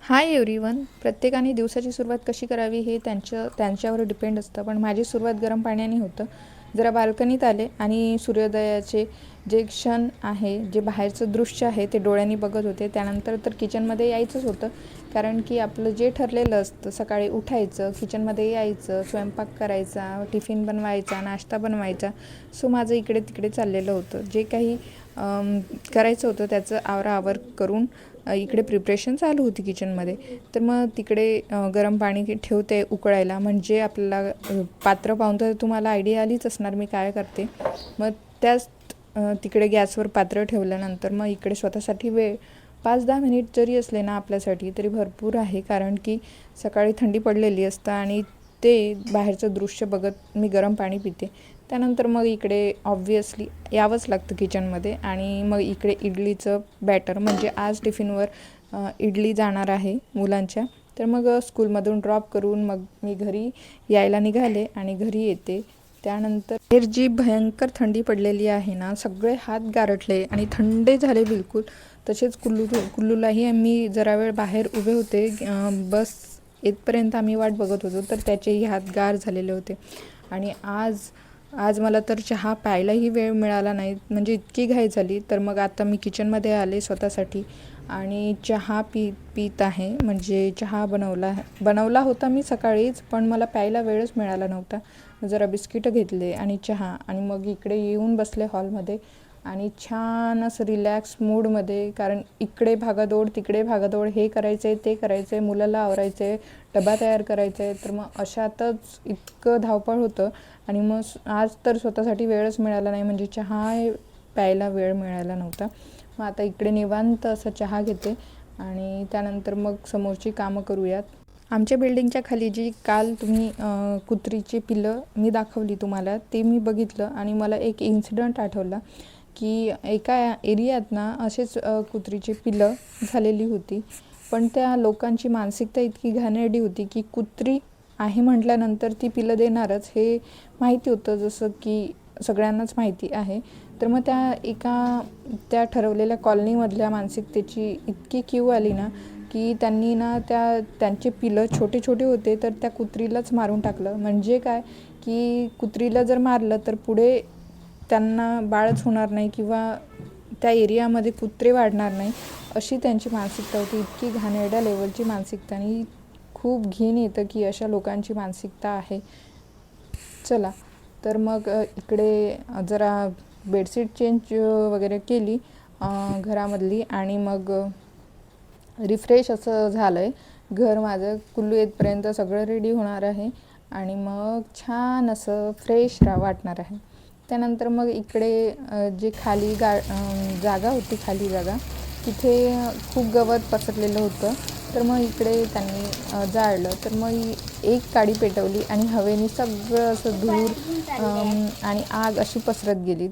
Hi everyone. प्रत्येकाने दिवसाची सुरुवात कशी करावी हे त्यांच्यावर डिपेंड असतं. पण माझी सुरुवात गरम पाण्याने होतं. जरा बाल्कनीत आले आणि सूर्योदयाचे जे क्षण आहे, जे बाहेरचं दृश्य आहे ते डोळ्यांनी बघत होते. त्यानंतर तर किचनमध्ये यायचंच होतं, कारण की आपलं जे ठरलेलं असतं सकाळी उठायचं, किचनमध्ये यायचं, स्वयंपाक करायचा, टिफिन बनवायचा, नाश्ता बनवायचा. सो माझं इकडे तिकडे चाललेलं होतं. जे काही करायचं होतं त्याचं आवराआवर करून इकडे प्रिपरेशन चालू होती किचनमध्ये. तर मग तिकडे गरम पाणी ठेवते उकळायला, म्हणजे आपल्याला पात्र पाहून तर तुम्हाला आयडिया आलीच असणार मी काय करते. मग त्याच तिकडे गॅसवर पात्र ठेवल्यानंतर मग इकडे स्वतःसाठी वेळ 5-10 मिनिट जरी असले ना आपल्यासाठी तरी भरपूर आहे, कारण की सकाळी थंडी पडलेली असतं आणि ते बाहेरचं दृश्य बघत मी गरम पाणी पिते. त्यानंतर मग इकडे ऑब्व्हियसली यावंच लागतं किचनमध्ये. आणि मग इकडे इडलीचं बॅटर, म्हणजे आज टिफिनवर इडली जाणार आहे मुलांच्या. तर मग स्कूलमधून ड्रॉप करून मग मी घरी यायला निघाले आणि घरी येते. त्यानंतर बाहेर जी भयंकर थंडी पडलेली आहे ना, सगळे हात गारठले आणि थंडे झाले बिलकुल. तसेच कुल्लूलाही मी जरा वेळ बाहेर उभे होते, बस येतपर्यंत आम्ही वाट बघत होतो, तर त्याचेही हात गार झालेले होते. आणि आज मला तर चहा प्यायलाही वेळ मिळाला नाही, म्हणजे इतकी घाई झाली. तर मग आता मी किचनमध्ये आले स्वतःसाठी आणि चहा पीत आहे. म्हणजे चहा बनवला होता मी सकाळीच, पण मला प्यायला वेळच मिळाला नव्हता. जरा बिस्किटं घेतले आणि चहा, आणि मग इकडे येऊन बसले हॉलमध्ये आणि छान असं रिलॅक्स मूडमध्ये. कारण इकडे भागादौड तिकडे भागादौड, हे करायचं आहे ते करायचं आहे, मुलाला आवरायचं आहे, डबा तयार करायचा आहे. तर मग अशातच इतकं धावपळ होतं. आणि मग आज तर स्वतःसाठी वेळच मिळाला नाही, म्हणजे चहा प्यायला वेळ मिळाला नव्हता. मग आता इकडे निवांत असा चहा घेते आणि त्यानंतर मग समोरची कामं करूयात. आमच्या बिल्डिंगच्या खाली जी काल तुम्ही कुत्रीची पिल्लं मी दाखवली तुम्हाला, ते मी बघितलं आणि मला एक इन्सिडंट आठवला की एका एरियात ना असेच कुत्रीची पिल्लं झालेली होती. पण त्या लोकांची मानसिकता इतकी घाणेरडी होती की कुत्री आहे म्हटल्यानंतर ती पिल्लं देणारच, हे माहिती होतं, जसं की सगळ्यांनाच माहिती आहे. तर मग त्या ठरवलेल्या कॉलनीमधल्या मानसिकतेची इतकी कीव आली ना, की त्यांनी ना त्यांचे पिलं छोटे छोटे होते तर त्या कुत्रीलाच मारून टाकलं. म्हणजे काय, की कुत्रीला जर मारलं तर पुढे त्यांना बाळच होणार नाही किंवा त्या एरियामध्ये कुत्रे वाढणार नाही, अशी त्यांची मानसिकता होती. इतकी घाणेरड्या लेवलची मानसिकता, आणि खूप घिण येतं की अशा लोकांची मानसिकता आहे. चला, तर मग इकडे जरा बेडशीट चेंज वगैरे केली घरामधली, आणि मग रिफ्रेश असं झालं आहे घर माझं. कुल्लू येतपर्यंत सगळं रेडी होणार आहे आणि मग छान असं फ्रेश वाटणार आहे. त्यानंतर मग इकडे जे खाली जागा होती, खाली जागा, तिथे खूप गवत पसरलेलं होतं. तर मग इकडे त्यांनी जाळलं. तर मग एक काडी पेटवली आणि हवेने सगळं असं धूर आणि आग अशी पसरत गेली.